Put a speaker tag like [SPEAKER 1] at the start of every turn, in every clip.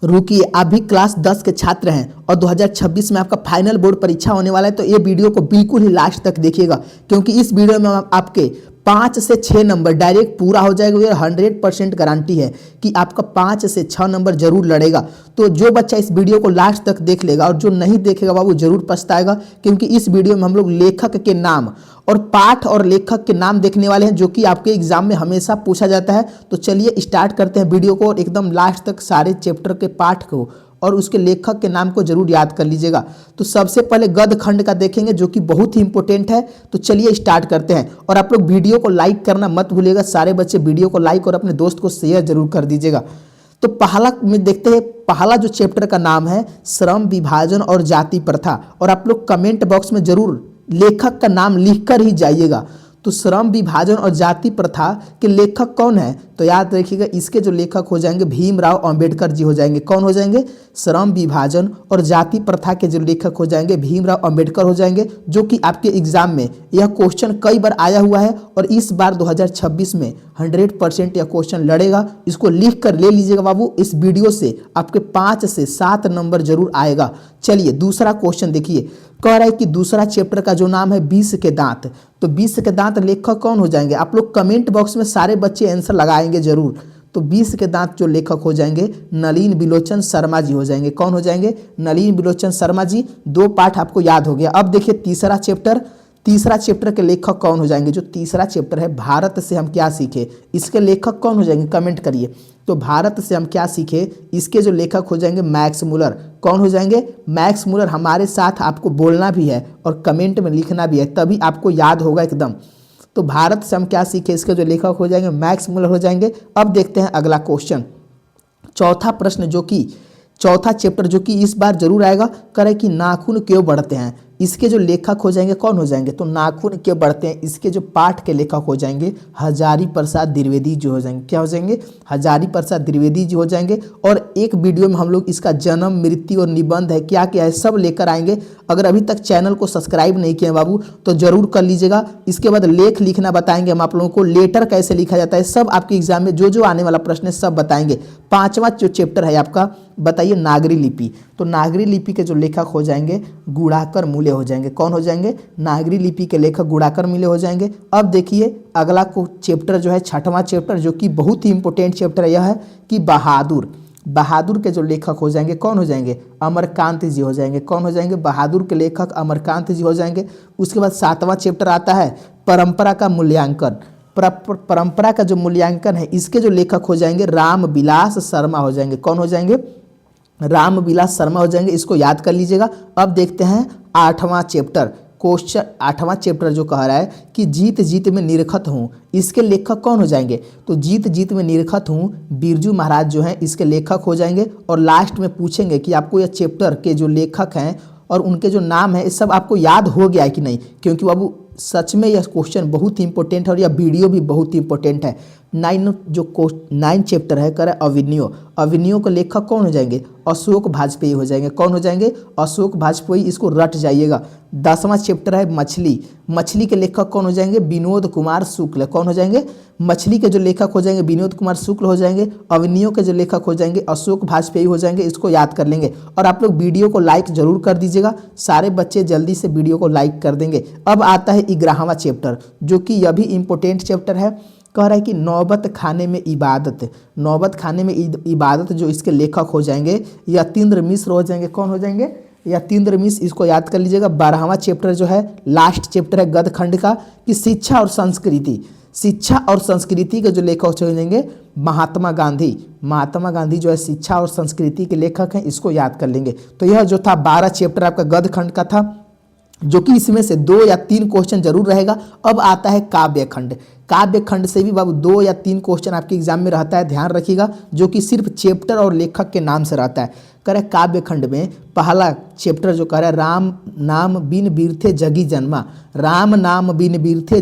[SPEAKER 1] रुकिए, आप भी क्लास 10 के छात्र हैं और 2026 में आपका फाइनल बोर्ड परीक्षा होने वाला है, तो ये वीडियो को बिल्कुल ही लास्ट तक देखिएगा, क्योंकि इस वीडियो में आपके 5 से 6 नंबर डायरेक्ट पूरा हो जाएगा। ये 100% गारंटी है कि आपका 5 से 6 नंबर जरूर लड़ेगा। तो जो बच्चा इस वीडियो को लास्ट तक देख लेगा और जो नहीं देखेगा बाबू जरूर पछताएगा, क्योंकि इस वीडियो में हम लोग लेखक के नाम और पाठ और लेखक के नाम देखने वाले हैं, जो कि आपके एग्जाम में हमेशा पूछा जाता है। तो चलिए स्टार्ट करते हैं वीडियो को और एकदम लास्ट तक सारे चैप्टर के पाठ को और उसके लेखक के नाम को जरूर याद कर लीजिएगा। तो सबसे पहले गद्य खंड का देखेंगे, जो कि बहुत ही इंपॉर्टेंट है। तो चलिए स्टार्ट करते हैं और आप लोग वीडियो को लाइक करना मत भूलिएगा। सारे बच्चे वीडियो को लाइक और अपने दोस्त को शेयर जरूर कर दीजिएगा। तो पहला में देखते हैं, पहला जो चैप्टर का नाम है श्रम विभाजन और जाति प्रथा, और आप लोग कमेंट बॉक्स में जरूर लेखक का नाम लिखकर ही जाइएगा। तो श्रम विभाजन और जाति प्रथा के लेखक कौन है, तो याद रखिएगा इसके जो लेखक हो जाएंगे भीमराव अंबेडकर जी हो जाएंगे। कौन हो जाएंगे? श्रम विभाजन और जाति प्रथा के जो लेखक हो जाएंगे भीमराव अंबेडकर हो जाएंगे, जो कि आपके एग्जाम में यह क्वेश्चन कई बार आया हुआ है और इस बार 2026 में 100% यह क्वेश्चन लड़ेगा। इसको लिख कर ले लीजिएगा बाबू, इस वीडियो से आपके 5 से 7 नंबर जरूर आएगा। चलिए दूसरा क्वेश्चन देखिए, कह रहा है कि दूसरा चैप्टर का जो नाम है 20 के दांत। तो 20 के दांत लेखक कौन हो जाएंगे? आप लोग कमेंट बॉक्स में सारे बच्चे आंसर लगाएंगे जरूर। तो 20 के दांत जो लेखक हो जाएंगे नलिन बिलोचन शर्मा जी हो जाएंगे। कौन हो जाएंगे? नलिन बिलोचन शर्मा जी। 2 पाठ आपको याद हो गया। अब देखिए तीसरा चैप्टर के लेखक कौन हो जाएंगे? जो तीसरा चैप्टर है भारत से हम क्या सीखे, इसके लेखक कौन हो जाएंगे? कमेंट करिए। तो भारत से हम क्या सीखे, इसके जो लेखक हो जाएंगे मैक्स मुलर। कौन हो जाएंगे? Max Muller. हमारे साथ आपको बोलना भी है और कमेंट में लिखना भी है, तभी आपको याद होगा एकदम। तो भारत से हम क्या सीखे, इसके जो लेखक हो जाएंगे मैक्स मुलर हो जाएंगे। अब देखते हैं अगला क्वेश्चन, चौथा प्रश्न, जो कि चौथा चैप्टर जो कि इस बार जरूर आएगा। करे कि नाखून क्यों बढ़ते हैं, इसके जो लेखक हो जाएंगे कौन हो जाएंगे? तो नाखून क्यों बढ़ते हैं, इसके जो पाठ के लेखक हो जाएंगे हजारी प्रसाद द्विवेदी जी हो जाएंगे। क्या हो जाएंगे? हजारी प्रसाद द्विवेदी जी हो जाएंगे। और एक वीडियो में हम लोग इसका जन्म, मृत्यु और निबंध है क्या क्या है सब लेकर आएंगे। अगर अभी तक चैनल को सब्सक्राइब नहीं किए बाबू तो जरूर कर लीजिएगा। इसके बाद लेख लिखना बताएंगे हम आप लोगों को, लेटर कैसे लिखा जाता है सब आपके एग्जाम में जो जो आने वाला प्रश्न है सब बताएंगे। 5वां जो चैप्टर है आपका, बताइए नागरी लिपि। तो नागरी लिपि के जो लेखक हो जाएंगे गुणाकर मूल्य हो जाएंगे। कौन हो जाएंगे? नागरी लिपि के लेखक गुणाकर मूल्य हो जाएंगे। अब देखिए अगला को चैप्टर जो है 6वां चैप्टर, जो कि बहुत ही इंपॉर्टेंट चैप्टर है, यह है कि बहादुर के जो लेखक हो जाएंगे कौन हो जाएंगे? अमरकांत जी हो जाएंगे। कौन हो जाएंगे? बहादुर के लेखक अमरकांत जी हो जाएंगे। उसके बाद 7वां चैप्टर आता है परंपरा का मूल्यांकन। परंपरा का जो मूल्यांकन है इसके जो लेखक हो जाएंगे रामविलास शर्मा हो जाएंगे। कौन हो जाएंगे? रामविलास शर्मा हो जाएंगे। इसको याद कर लीजिएगा। अब देखते हैं 8वां चैप्टर, क्वेश्चन 8वां चैप्टर जो कह रहा है कि जीत जीत में निरखत हूँ, इसके लेखक कौन हो जाएंगे? तो जीत जीत में निरखत हूँ बिरजू महाराज जो हैं इसके लेखक हो जाएंगे। और लास्ट में पूछेंगे कि आपको यह चैप्टर के जो लेखक हैं और उनके जो नाम है ये सब आपको याद हो गया है कि नहीं, क्योंकि बाबू सच में यह क्वेश्चन बहुत ही इंपॉर्टेंट है और यह वीडियो भी बहुत ही इंपॉर्टेंट है। 9 चैप्टर है करे अविनियो के लेखक कौन हो जाएंगे? अशोक वाजपेयी हो जाएंगे। कौन हो जाएंगे? अशोक वाजपेयी। इसको रट जाइएगा। 10वां चैप्टर है मछली के लेखक कौन हो जाएंगे? विनोद कुमार शुक्ल। कौन हो जाएंगे? मछली के जो लेखक हो जाएंगे विनोद कुमार शुक्ल हो जाएंगे। अविनियो के जो लेखक हो जाएंगे अशोक वाजपेयी हो जाएंगे। इसको याद कर लेंगे और आप लोग वीडियो को लाइक जरूर कर दीजिएगा। सारे बच्चे जल्दी से वीडियो को लाइक कर देंगे। अब आता है 11वां चैप्टर, जो कि यह भी इंपॉर्टेंट चैप्टर है। कह रहा है कि नौबत खाने में इबादत जो इसके लेखक हो जाएंगे यतीन्द्र मिश्र हो जाएंगे। कौन हो जाएंगे? यतीन्द्र मिश्र। इसको याद कर लीजिएगा। 12वां चैप्टर जो है लास्ट चैप्टर है गद्य खंड का, कि शिक्षा और संस्कृति के जो लेखक हो जाएंगे महात्मा गांधी जो है शिक्षा और संस्कृति के लेखक हैं। इसको याद कर लेंगे। तो यह जो था 12 चैप्टर आपका गद्य खंड का था, जो कि इसमें से 2 या 3 क्वेश्चन जरूर रहेगा। अब आता है काव्य खंड से भी बाबू 2 या 3 क्वेश्चन आपके एग्जाम में रहता है, ध्यान रखिएगा, जो कि सिर्फ चैप्टर और लेखक के नाम से रहता है। कह रहा है काव्य खंड में पहला चैप्टर जो कह रहा है राम नाम बिन बिरथे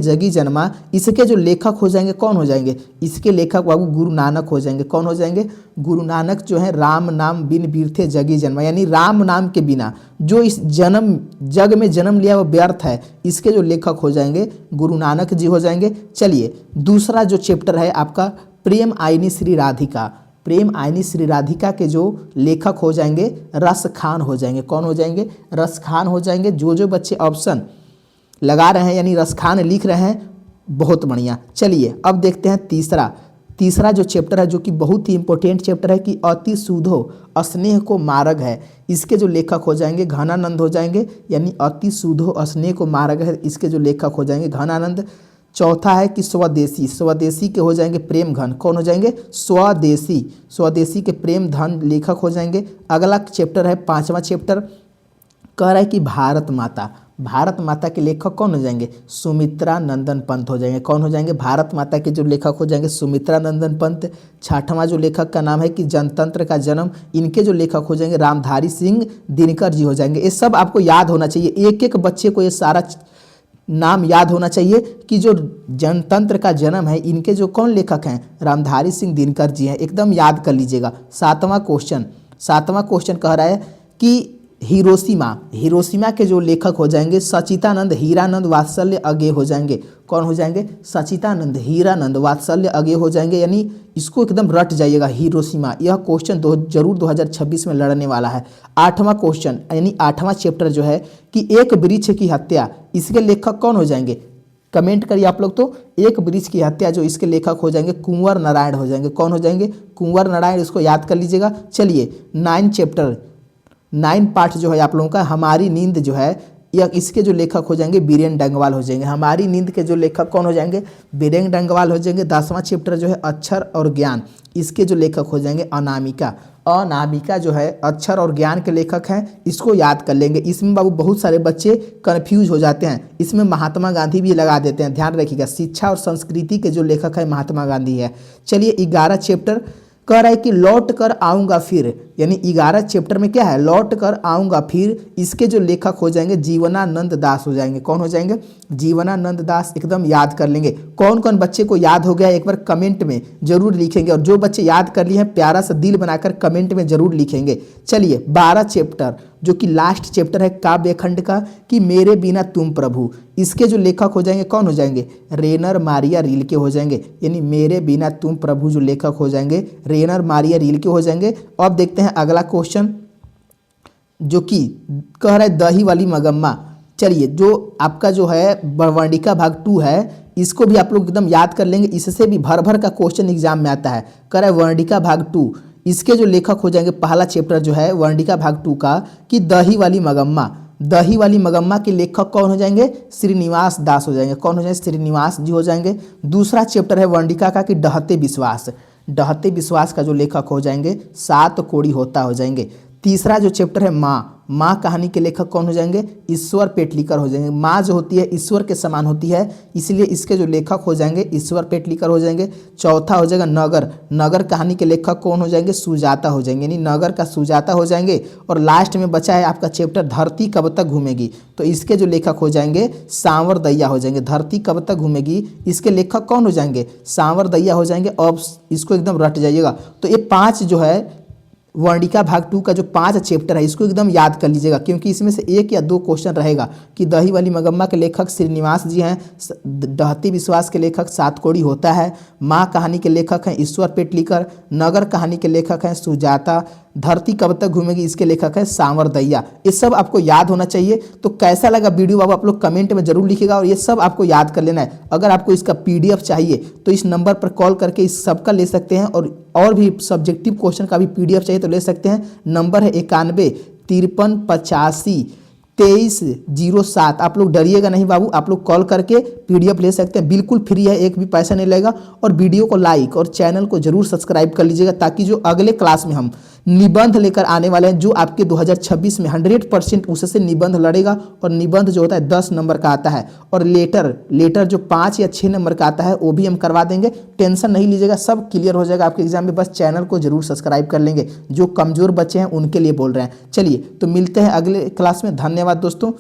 [SPEAKER 1] जगी जन्मा, इसके जो लेखक हो जाएंगे कौन हो जाएंगे? इसके लेखक बाबू गुरु नानक हो जाएंगे। कौन हो जाएंगे? गुरु नानक जो है राम नाम बिन बिरथे जगी जन्मा, यानी राम नाम के बिना जो इस जग में जन्म लिया वो व्यर्थ है, इसके जो लेखक हो जाएंगे गुरु नानक जी हो जाएंगे। चलिए दूसरा जो चैप्टर है आपका प्रेम आईनी श्री राधिका। प्रेम आयनी श्री राधिका के जो लेखक हो जाएंगे रस खान हो जाएंगे। कौन हो जाएंगे? रस खान हो जाएंगे। जो बच्चे ऑप्शन लगा रहे हैं यानी रस खान लिख रहे हैं, बहुत बढ़िया। चलिए अब देखते हैं तीसरा जो चैप्टर है, जो कि बहुत ही इंपॉर्टेंट चैप्टर है कि अति सुधो स्नेह को मार्ग है। इसके जो लेखक हो जाएंगे घनानंद हो जाएंगे, यानी अति सुधो स्नेह को मार्ग है, इसके जो लेखक हो जाएंगे घनानंद। चौथा है कि स्वदेशी के हो जाएंगे प्रेम घन। कौन हो जाएंगे? स्वदेशी के प्रेम धन लेखक हो जाएंगे। अगला चैप्टर है 5वां चैप्टर, कह रहा है कि भारत माता के लेखक कौन हो जाएंगे? सुमित्रा नंदन पंत हो जाएंगे। कौन हो जाएंगे? भारत माता के जो लेखक हो जाएंगे सुमित्रा नंदन पंत। 6वां जो लेखक का नाम है कि जनतंत्र का जन्म, इनके जो लेखक हो जाएंगे रामधारी सिंह दिनकर जी हो जाएंगे। ये सब आपको याद होना चाहिए, एक एक बच्चे को ये सारा नाम याद होना चाहिए कि जो जनतंत्र का जन्म है इनके जो कौन लेखक हैं? रामधारी सिंह दिनकर जी हैं, एकदम याद कर लीजिएगा। 7वां क्वेश्चन कह रहा है कि हिरोशिमा के जो लेखक हो जाएंगे सचितानंद हीरानंद वात्सल्य अगे हो जाएंगे। कौन हो जाएंगे? सचितानंद हीरानंद वात्सल्य अगे हो जाएंगे, यानी इसको एकदम रट जाइएगा हिरोशिमा। यह क्वेश्चन जरूर 2026 में लड़ने वाला है। 8वां क्वेश्चन यानी 8वां चैप्टर जो है कि एक वृक्ष की हत्या, इसके लेखक कौन हो जाएंगे? कमेंट करिए आप लोग। तो एक वृक्ष की हत्या जो इसके लेखक हो जाएंगे कुंवर नारायण हो जाएंगे। कौन हो जाएंगे? कुंवर नारायण, इसको याद कर लीजिएगा। चलिए 9 पार्ट जो है आप लोगों का हमारी नींद जो है, या इसके जो लेखक हो जाएंगे बीरेन डंगवाल हो जाएंगे। हमारी नींद के जो लेखक कौन हो जाएंगे? बीरेन डंगवाल हो जाएंगे। 10वां चैप्टर जो है अक्षर और ज्ञान, इसके जो लेखक हो जाएंगे अनामिका जो है अक्षर और ज्ञान के लेखक हैं, इसको याद कर लेंगे। इसमें बाबू बहुत सारे बच्चे कंफ्यूज हो जाते हैं, इसमें महात्मा गांधी भी लगा देते हैं, ध्यान रखिएगा। शिक्षा और संस्कृति के जो लेखक है महात्मा गांधी है। चलिए 11 चैप्टर कह रहा है कि लौट कर आऊँगा फिर, यानी 11 चैप्टर में क्या है? लौट कर आऊँगा फिर। इसके जो लेखक हो जाएंगे जीवनानंद दास हो जाएंगे। कौन हो जाएंगे? जीवनानंद दास, एकदम याद कर लेंगे। कौन कौन बच्चे को याद हो गया एक बार कमेंट में जरूर लिखेंगे, और जो बच्चे याद कर लिए हैं प्यारा सा दिल बनाकर कमेंट में जरूर लिखेंगे। चलिए 12 चैप्टर जो कि लास्ट चैप्टर है काव्य खंड का कि मेरे बिना तुम प्रभु, इसके जो लेखक हो जाएंगे कौन हो जाएंगे? रेनर मारिया रीलके हो जाएंगे, यानी मेरे बिना तुम प्रभु जो लेखक हो जाएंगे रेनर मारिया रीलके हो जाएंगे। अब देखते हैं अगला क्वेश्चन जो कि कह रहा है दही वाली मगम्मा। चलिए जो आपका जो है वर्णिका भाग 2 है, इसको भी आप लोग एकदम याद कर लेंगे, इससे भी भर का क्वेश्चन एग्जाम में आता है। कह रहा है वर्णिका भाग 2, इसके जो लेखक हो जाएंगे पहला चैप्टर जो है वर्णिका भाग 2 का कि दही वाली मगम्मा के लेखक कौन हो जाएंगे? श्रीनिवास दास हो जाएंगे। कौन हो जाएंगे? श्रीनिवास जी हो जाएंगे। दूसरा चैप्टर है वर्णिका का कि डहते विश्वास का जो लेखक हो जाएंगे सात कोड़ी होता हो जाएंगे। तीसरा जो चैप्टर है माँ कहानी के लेखक कौन हो जाएंगे? ईश्वर पेटलीकर हो जाएंगे। माँ जो होती है ईश्वर के समान होती है, इसलिए इसके जो लेखक हो जाएंगे ईश्वर पेटलीकर हो जाएंगे। चौथा हो जाएगा नगर कहानी के लेखक कौन हो जाएंगे? सुजाता हो जाएंगे, यानी नगर का सुजाता हो जाएंगे। और लास्ट में बचा है आपका चैप्टर धरती कब तक घूमेगी, तो इसके जो लेखक हो जाएंगे सांवर दैया हो जाएंगे। धरती कब तक घूमेगी, इसके लेखक कौन हो जाएंगे? सांवर दैया हो जाएंगे। अब इसको एकदम रट जाइएगा। तो ये 5 जो है वर्णिका भाग 2 का जो 5 चैप्टर है इसको एकदम याद कर लीजिएगा, क्योंकि इसमें से 1 या 2 क्वेश्चन रहेगा कि दही वाली मगम्मा के लेखक श्रीनिवास जी हैं, डहती विश्वास के लेखक सात कोड़ी होता है, माँ कहानी के लेखक हैं ईश्वर पेटलीकर, नगर कहानी के लेखक हैं सुजाता, धरती कब तक घूमेगी इसके लेखक है सांवर दैया। ये सब आपको याद होना चाहिए। तो कैसा लगा वीडियो बाबू आप लोग कमेंट में जरूर लिखिएगा, और ये सब आपको याद कर लेना है। अगर आपको इसका PDF चाहिए तो इस नंबर पर कॉल करके इस सब का ले सकते हैं, और भी सब्जेक्टिव क्वेश्चन का भी PDF चाहिए तो ले सकते हैं। नंबर है 91 53 85 2307। आप लोग डरिएगा नहीं बाबू, आप लोग कॉल करके PDF ले सकते हैं, बिल्कुल फ्री है, एक भी पैसा नहीं लगेगा। और वीडियो को लाइक और चैनल को जरूर सब्सक्राइब कर लीजिएगा, ताकि जो अगले क्लास में हम निबंध लेकर आने वाले हैं, जो आपके 2026 में 100% उससे निबंध लड़ेगा। और निबंध जो होता है 10 नंबर का आता है, और लेटर जो 5 या 6 नंबर का आता है वो भी हम करवा देंगे। टेंशन नहीं लीजिएगा, सब क्लियर हो जाएगा आपके एग्जाम में। बस चैनल को जरूर सब्सक्राइब कर लेंगे, जो कमजोर बच्चे हैं उनके लिए बोल रहे हैं। चलिए तो मिलते हैं अगले क्लास में। धन्यवाद दोस्तों।